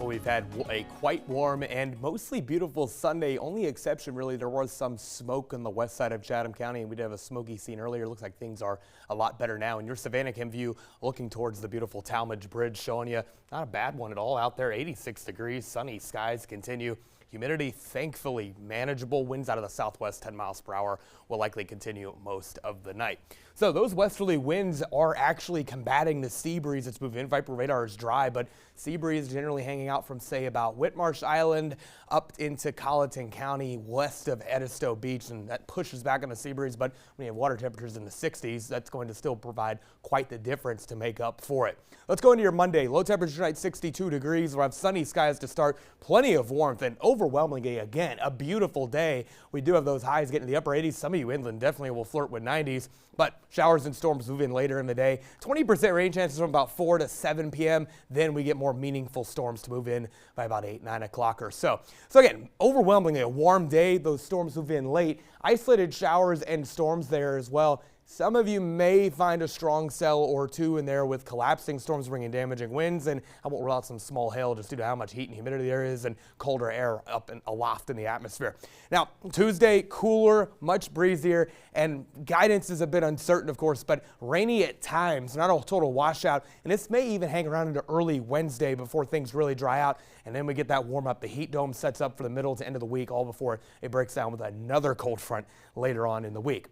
But we've had a quite warm and mostly beautiful Sunday. Only exception, really, there was some smoke on the west side of Chatham County, and we did have a smoky scene earlier. Looks like things are a lot better now. And your Savannah Chem view looking towards the beautiful Talmadge Bridge, showing you not a bad one at all out there. 86 degrees, sunny skies continue. Humidity, thankfully, manageable. Winds out of the southwest, 10 miles per hour, will likely continue most of the night. So those westerly winds are actually combating the sea breeze that's moving in. Viper radar is dry, but sea breeze generally hanging out from, say, about Whitmarsh Island up into Colleton County, west of Edisto Beach, and that pushes back on the sea breeze. But when you have water temperatures in the 60s, that's going to still provide quite the difference to make up for it. Let's go into your Monday. Low temperature tonight, 62 degrees. We'll have sunny skies to start, plenty of warmth, and overwhelmingly, again, a beautiful day. We do have those highs getting to the upper 80s. Some of you inland definitely will flirt with 90s, but showers and storms move in later in the day. 20% rain chances from about 4 to 7 p.m. Then we get more meaningful storms to move in by about 8, 9 o'clock or so. So again, overwhelmingly a warm day. Those storms move in late. Isolated showers and storms there as well. Some of you may find a strong cell or two in there with collapsing storms bringing damaging winds, and I won't rule out some small hail just due to how much heat and humidity there is and colder air up and aloft in the atmosphere. Now, Tuesday, cooler, much breezier, and guidance is a bit uncertain, of course, but rainy at times, not a total washout, and this may even hang around into early Wednesday before things really dry out, and then we get that warm up. The heat dome sets up for the middle to end of the week, all before it breaks down with another cold front later on in the week.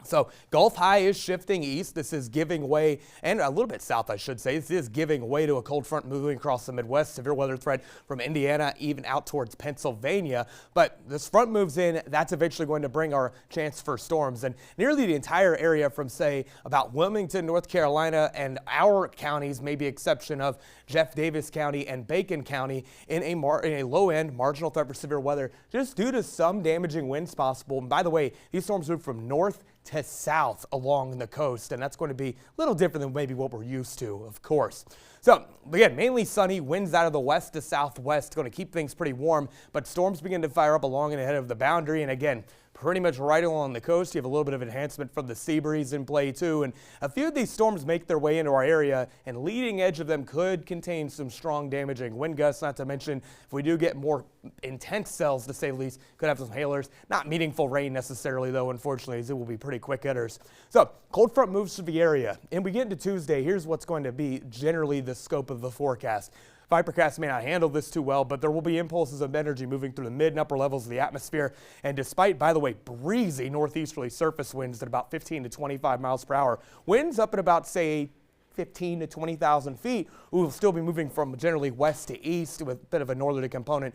So Gulf high is shifting east. This is giving way, and a little bit south, I should say. This is giving way to a cold front moving across the Midwest. Severe weather threat from Indiana even out towards Pennsylvania. But this front moves in. That's eventually going to bring our chance for storms. And nearly the entire area from, say, about Wilmington, North Carolina, and our counties, maybe exception of Jeff Davis County and Bacon County, in a low-end marginal threat for severe weather, just due to some damaging winds possible. And by the way, these storms move from north to south along the coast, and that's going to be a little different than maybe what we're used to, of course. So again, mainly sunny, winds out of the west to southwest, going to keep things pretty warm, but storms begin to fire up along and ahead of the boundary, and again, pretty much right along the coast. You have a little bit of enhancement from the sea breeze in play too, and a few of these storms make their way into our area, and leading edge of them could contain some strong damaging wind gusts, not to mention if we do get more intense cells, to say the least, could have some hailers. Not meaningful rain necessarily though, unfortunately, as it will be pretty quick hitters. So cold front moves through the area, and we get into Tuesday. Here's what's going to be generally the scope of the forecast. Vipercast may not handle this too well, but there will be impulses of energy moving through the mid and upper levels of the atmosphere. And despite, by the way, breezy northeasterly surface winds at about 15 to 25 miles per hour, winds up at about, say, 15 to 20,000 feet, we will still be moving from generally west to east with a bit of a northerly component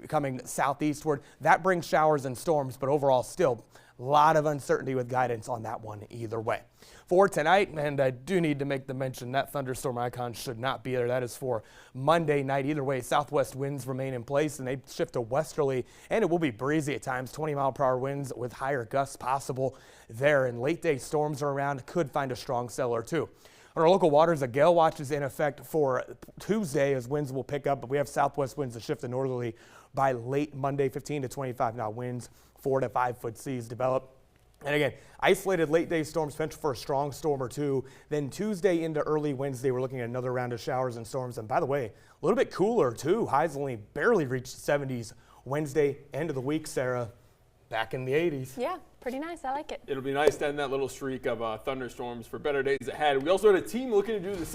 coming southeastward. That brings showers and storms, but overall still a lot of uncertainty with guidance on that one either way. For tonight, and I do need to make the mention that thunderstorm icon should not be there. That is for Monday night. Either way, southwest winds remain in place and they shift to westerly, and it will be breezy at times, 20-mile-per-hour winds with higher gusts possible there. And late day storms are around, could find a strong cell or two. On our local waters, a gale watch is in effect for Tuesday as winds will pick up, but we have southwest winds that shift to northerly by late Monday, 15 to 25 knot winds, 4 to 5 foot seas develop. And again, isolated late day storms potential for a strong storm or two. Then Tuesday into early Wednesday, we're looking at another round of showers and storms. And by the way, a little bit cooler too. Highs only barely reached 70s Wednesday, end of the week, Sarah. Back in the 80s. Yeah, pretty nice. I like it. It'll be nice to end that little streak of thunderstorms for better days ahead. We also had a team looking to do the same.